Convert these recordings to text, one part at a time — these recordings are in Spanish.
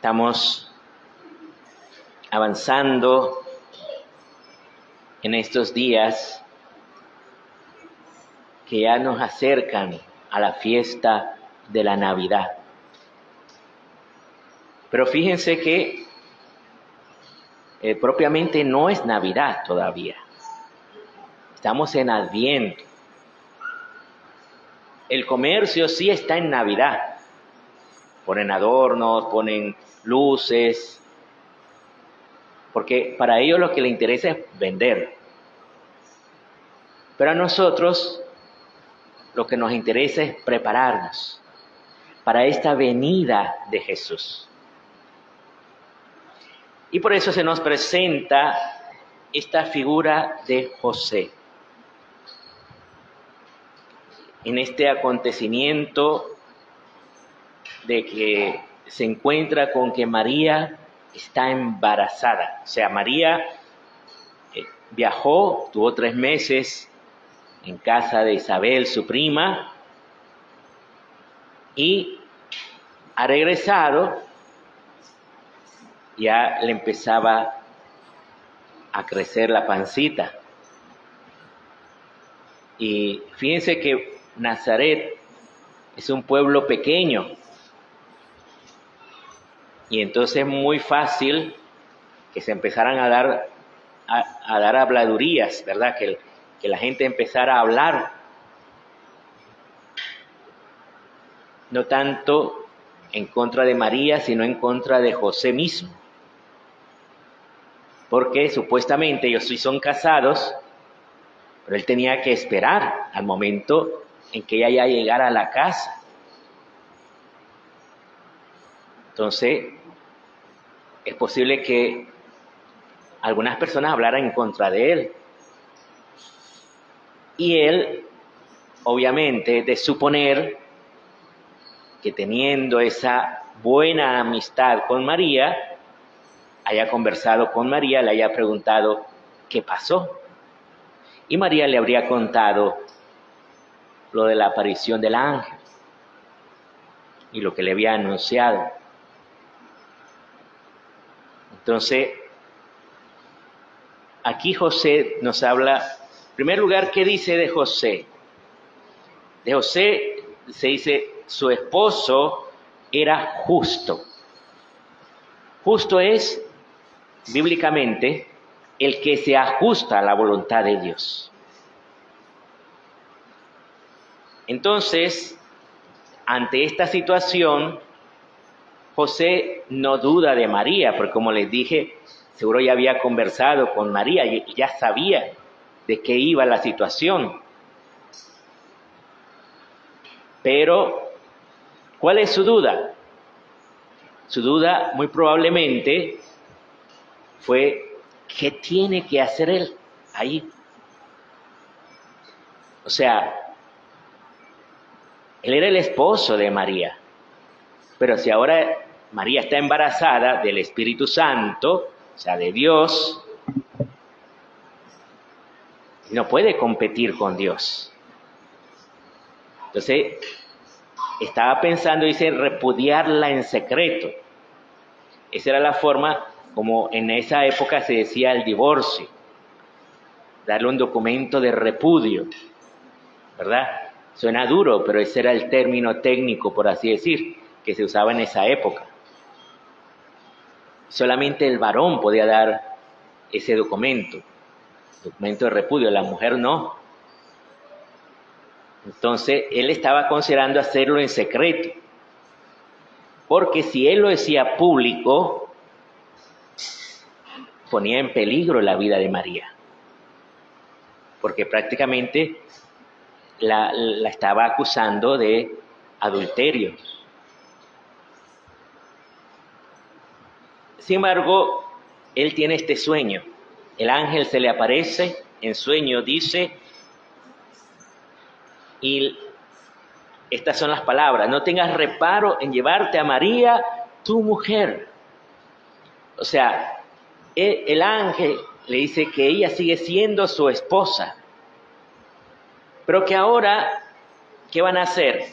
Estamos avanzando en estos días que ya nos acercan a la fiesta de la Navidad. Pero fíjense que propiamente no es Navidad todavía. Estamos en Adviento. El comercio sí está en Navidad. Ponen adornos, ponen luces, porque para ellos lo que les interesa es vender. Pero a nosotros lo que nos interesa es prepararnos para esta venida de Jesús. Y por eso se nos presenta esta figura de José. En este acontecimiento de que se encuentra con que María está embarazada. O sea, María viajó, tuvo 3 meses en casa de Isabel, su prima, y ha regresado, ya le empezaba a crecer la pancita. Y fíjense que Nazaret es un pueblo pequeño, y entonces es muy fácil que se empezaran a dar habladurías, ¿verdad? Que la gente empezara a hablar, no tanto en contra de María, sino en contra de José mismo. Porque supuestamente ellos sí son casados, pero él tenía que esperar al momento en que ella ya llegara a la casa. Entonces, es posible que algunas personas hablaran en contra de él. Y él, obviamente, de suponer que teniendo esa buena amistad con María, haya conversado con María, le haya preguntado qué pasó. Y María le habría contado lo de la aparición del ángel y lo que le había anunciado. Entonces, aquí José nos habla, en primer lugar, ¿qué dice de José? De José se dice, su esposo era justo. Justo es, bíblicamente, el que se ajusta a la voluntad de Dios. Entonces, ante esta situación, José no duda de María, porque como les dije, seguro ya había conversado con María y ya sabía de qué iba la situación. Pero, ¿cuál es su duda? Su duda muy probablemente fue, ¿qué tiene que hacer él ahí? O sea, él era el esposo de María, pero si ahora María está embarazada del Espíritu Santo, o sea, de Dios, no puede competir con Dios. Entonces, estaba pensando, dice, repudiarla en secreto. Esa era la forma como en esa época se decía el divorcio, darle un documento de repudio, ¿verdad? Suena duro, pero ese era el término técnico, por así decir, que se usaba en esa época. Solamente el varón podía dar ese documento de repudio, la mujer no. Entonces, él estaba considerando hacerlo en secreto, porque si él lo decía público, ponía en peligro la vida de María, porque prácticamente la estaba acusando de adulterio. Sin embargo, él tiene este sueño. El ángel se le aparece en sueño, dice, y estas son las palabras: no tengas reparo en llevarte a María, tu mujer. O sea, el ángel le dice que ella sigue siendo su esposa, pero que ahora, ¿qué van a hacer?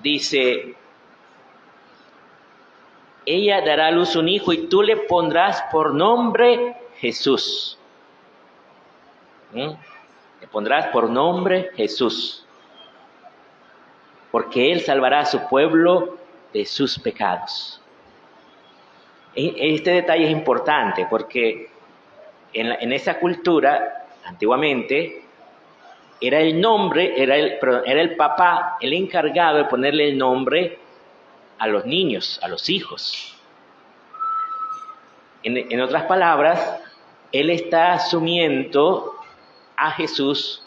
Dice, ella dará a luz un hijo y tú le pondrás por nombre Jesús. Le pondrás por nombre Jesús, porque él salvará a su pueblo de sus pecados. Este detalle es importante porque en esa cultura, antiguamente, era el papá el encargado de ponerle el nombre a los niños, a los hijos. En otras palabras, él está asumiendo a Jesús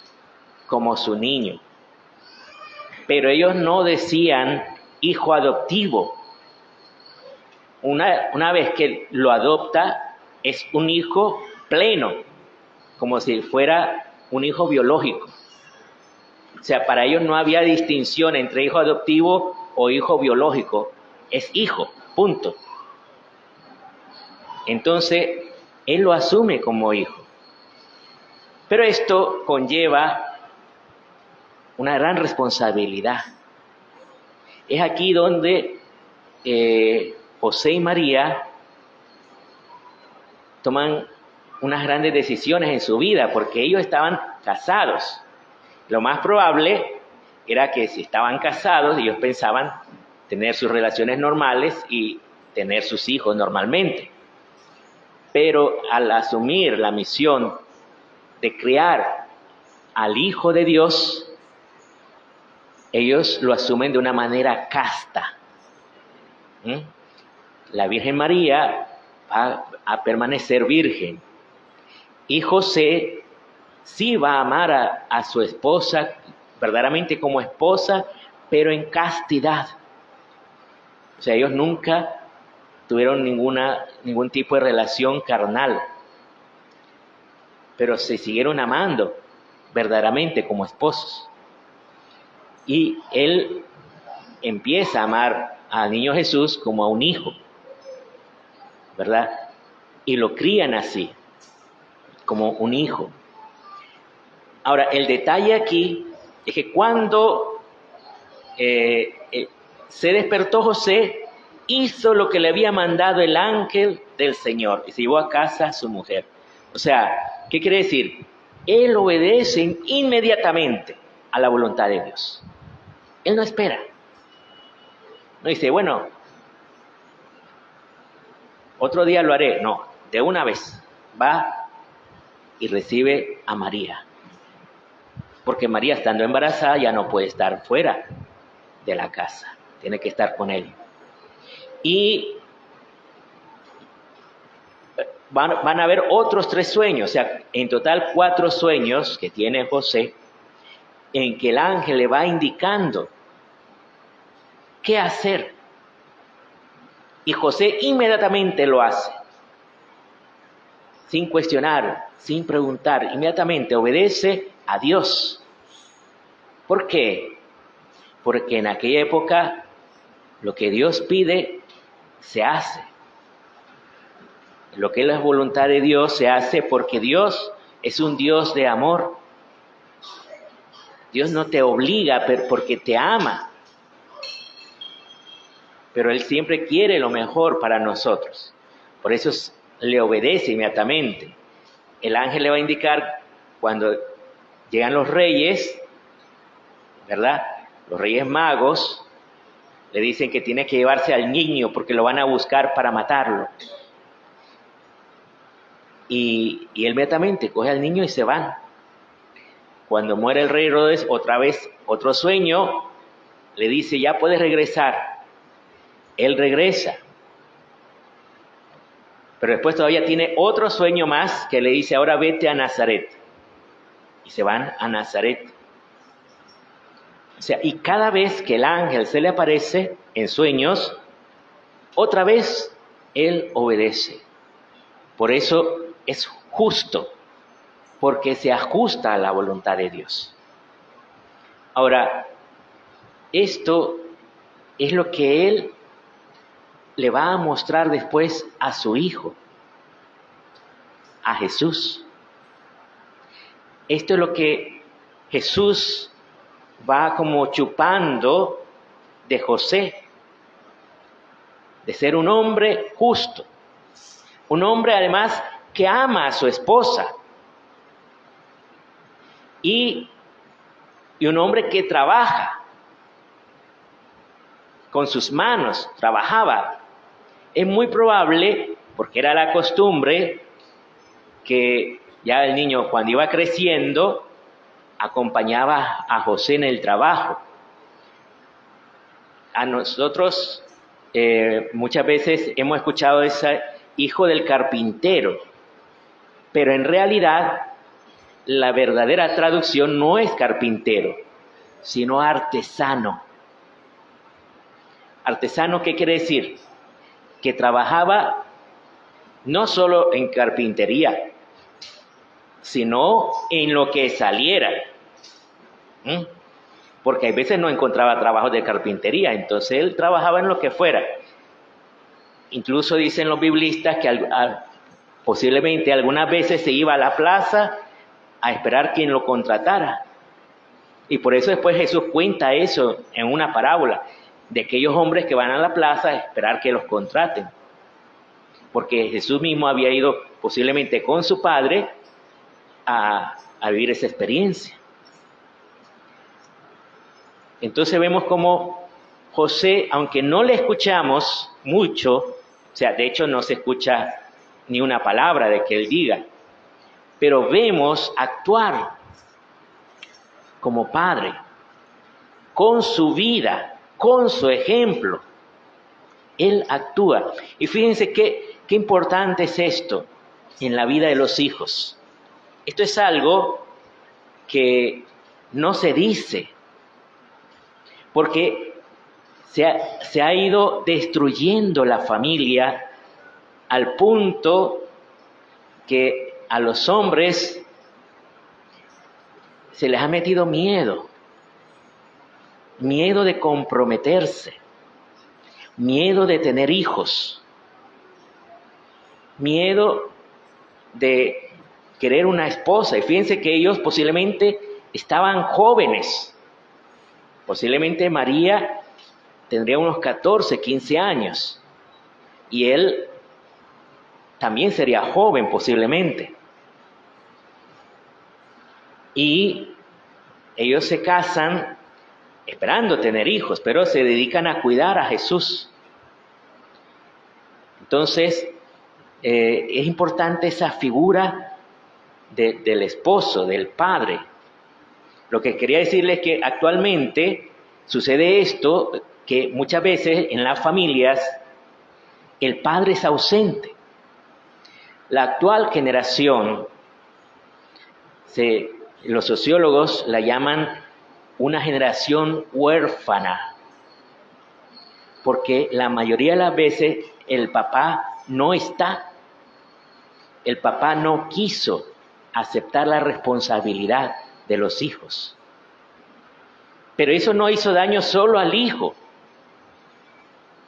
como su niño. Pero ellos no decían hijo adoptivo. Una vez que lo adopta, es un hijo pleno, como si fuera un hijo biológico. O sea, para ellos no había distinción entre hijo adoptivo o hijo biológico. Es hijo, punto. Entonces, él lo asume como hijo. Pero esto conlleva una gran responsabilidad. Es aquí donde José y María toman unas grandes decisiones en su vida, porque ellos estaban casados. Lo más probable era que si estaban casados, ellos pensaban tener sus relaciones normales y tener sus hijos normalmente. Pero al asumir la misión de criar al Hijo de Dios, ellos lo asumen de una manera casta. La Virgen María va a permanecer virgen. Y José sí va a amar a su esposa verdaderamente como esposa, pero en castidad. O sea, ellos nunca tuvieron ningún tipo de relación carnal, pero se siguieron amando verdaderamente como esposos. Y él empieza a amar al niño Jesús como a un hijo, ¿verdad? Y lo crían así, como un hijo. Ahora, el detalle aquí es que cuando se despertó José, hizo lo que le había mandado el ángel del Señor y se llevó a casa a su mujer. O sea, ¿qué quiere decir? Él obedece inmediatamente a la voluntad de Dios. Él no espera. No dice, bueno, otro día lo haré. No, de una vez va y recibe a María. Porque María, estando embarazada, ya no puede estar fuera de la casa. Tiene que estar con él. Y van a haber otros 3 sueños. O sea, en total 4 sueños que tiene José, en que el ángel le va indicando qué hacer. Y José inmediatamente lo hace. Sin cuestionar, sin preguntar, inmediatamente obedece a Dios. ¿Por qué? Porque en aquella época lo que Dios pide se hace. Lo que es la voluntad de Dios se hace porque Dios es un Dios de amor. Dios no te obliga porque te ama. Pero Él siempre quiere lo mejor para nosotros. Por eso le obedece inmediatamente. El ángel le va a indicar cuando llegan los reyes, ¿verdad? Los reyes magos le dicen que tiene que llevarse al niño porque lo van a buscar para matarlo. Y él inmediatamente coge al niño y se van. Cuando muere el rey Herodes, otra vez, otro sueño, le dice, ya puedes regresar. Él regresa. Pero después todavía tiene otro sueño más que le dice, ahora vete a Nazaret. Y se van a Nazaret. O sea, y cada vez que el ángel se le aparece en sueños, otra vez él obedece. Por eso es justo, porque se ajusta a la voluntad de Dios. Ahora, esto es lo que él le va a mostrar después a su hijo, a Jesús. Esto es lo que Jesús va como chupando de José. de ser un hombre justo, un hombre además que ama a su esposa y un hombre que trabaja con sus manos, trabajaba. Es muy probable, porque era la costumbre, que ya el niño cuando iba creciendo acompañaba a José en el trabajo. A nosotros muchas veces hemos escuchado ese hijo del carpintero, pero en realidad la verdadera traducción no es carpintero, sino artesano. ¿Artesano qué quiere decir? Que trabajaba no solo en carpintería, sino en lo que saliera. Porque a veces no encontraba trabajo de carpintería, entonces él trabajaba en lo que fuera. Incluso dicen los biblistas que posiblemente algunas veces se iba a la plaza a esperar quien lo contratara. Y por eso después Jesús cuenta eso en una parábola, de aquellos hombres que van a la plaza a esperar que los contraten. Porque Jesús mismo había ido posiblemente con su padre a vivir esa experiencia. Entonces vemos como José, aunque no le escuchamos mucho, o sea, de hecho no se escucha ni una palabra de que él diga, pero vemos actuar como padre, con su vida, con su ejemplo. Él actúa. Y fíjense qué importante es esto en la vida de los hijos. Esto es algo que no se dice, porque se ha ido destruyendo la familia al punto que a los hombres se les ha metido miedo de comprometerse, miedo de tener hijos, miedo de querer una esposa. Y fíjense que ellos posiblemente estaban jóvenes. Posiblemente María tendría unos 14, 15 años. Y él también sería joven posiblemente. Y ellos se casan esperando tener hijos, pero se dedican a cuidar a Jesús. Entonces, es importante esa figura del esposo, del padre. Lo que quería decirles es que actualmente sucede esto, que muchas veces en las familias el padre es ausente. La actual generación, los sociólogos la llaman una generación huérfana, porque la mayoría de las veces el papá no está, el papá no quiso aceptar la responsabilidad de los hijos. Pero eso no hizo daño solo al hijo,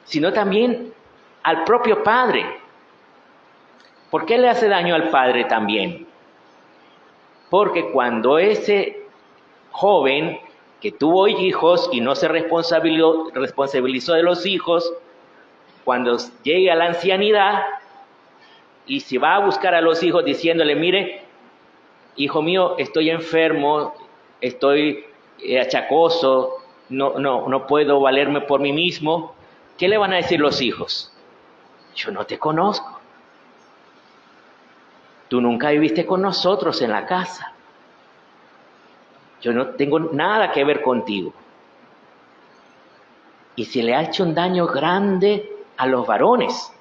sino también al propio padre. ¿Por qué le hace daño al padre también? Porque cuando ese joven que tuvo hijos y no se responsabilizó de los hijos, cuando llegue a la ancianidad y se va a buscar a los hijos diciéndole, mire, hijo mío, estoy enfermo, estoy achacoso, no puedo valerme por mí mismo, ¿qué le van a decir los hijos? Yo no te conozco. Tú nunca viviste con nosotros en la casa. Yo no tengo nada que ver contigo. Y se le ha hecho un daño grande a los varones,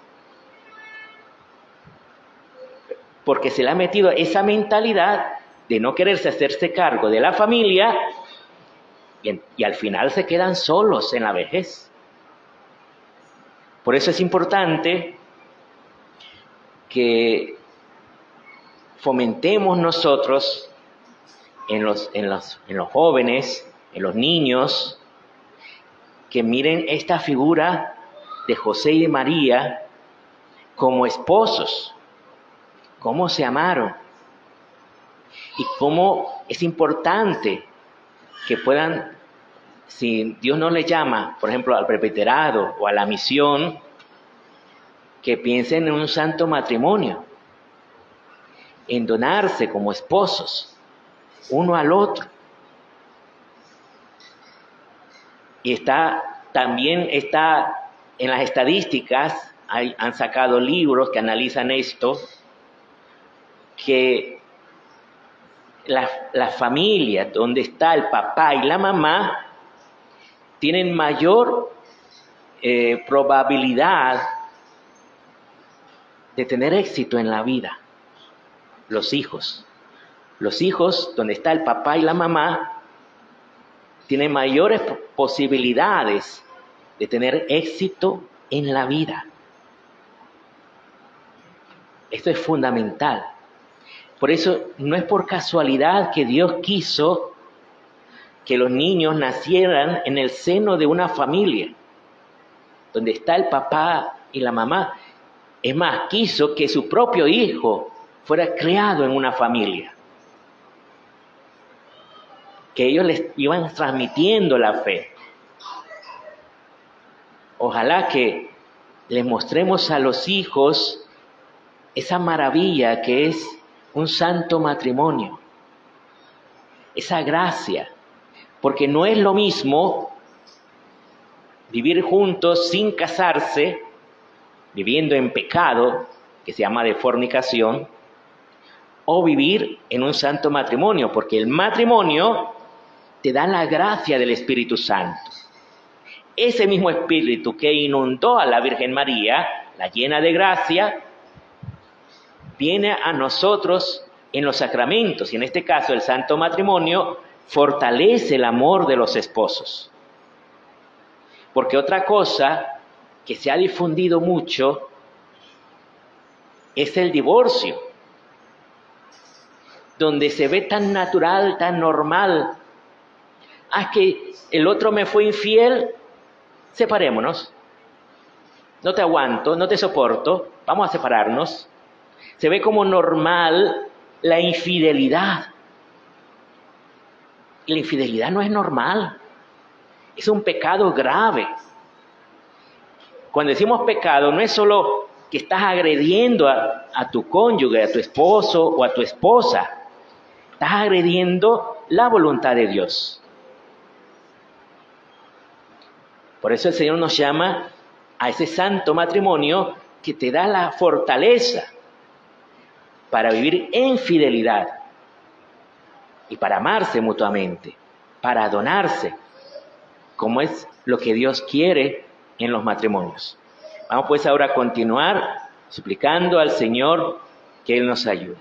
porque se le ha metido esa mentalidad de no quererse hacerse cargo de la familia y al final se quedan solos en la vejez. Por eso es importante que fomentemos nosotros en los jóvenes, en los niños, que miren esta figura de José y de María como esposos, cómo se amaron y cómo es importante que si Dios no les llama, por ejemplo, al presbiterado o a la misión, que piensen en un santo matrimonio, en donarse como esposos, uno al otro. Y también está en las estadísticas, han sacado libros que analizan esto, que las familias donde está el papá y la mamá tienen mayor probabilidad de tener éxito en la vida. Los hijos donde está el papá y la mamá tienen mayores posibilidades de tener éxito en la vida. Esto es fundamental. Por eso no es por casualidad que Dios quiso que los niños nacieran en el seno de una familia, donde está el papá y la mamá. Es más, quiso que su propio hijo fuera criado en una familia, que ellos les iban transmitiendo la fe. Ojalá que les mostremos a los hijos esa maravilla que es un santo matrimonio, esa gracia, porque no es lo mismo vivir juntos sin casarse, viviendo en pecado, que se llama de fornicación, o vivir en un santo matrimonio, porque el matrimonio te da la gracia del Espíritu Santo. Ese mismo Espíritu que inundó a la Virgen María, la llena de gracia, viene a nosotros en los sacramentos, y en este caso el santo matrimonio fortalece el amor de los esposos. Porque otra cosa que se ha difundido mucho es el divorcio, donde se ve tan natural, tan normal. Es que el otro me fue infiel, separémonos. No te aguanto, no te soporto, vamos a separarnos. Se ve como normal la infidelidad. Y la infidelidad no es normal, es un pecado grave. Cuando decimos pecado, no es solo que estás agrediendo a tu cónyuge, a tu esposo o a tu esposa. Estás agrediendo la voluntad de Dios. Por eso el Señor nos llama a ese santo matrimonio que te da la fortaleza para vivir en fidelidad y para amarse mutuamente, para donarse, como es lo que Dios quiere en los matrimonios. Vamos pues ahora a continuar suplicando al Señor que Él nos ayude.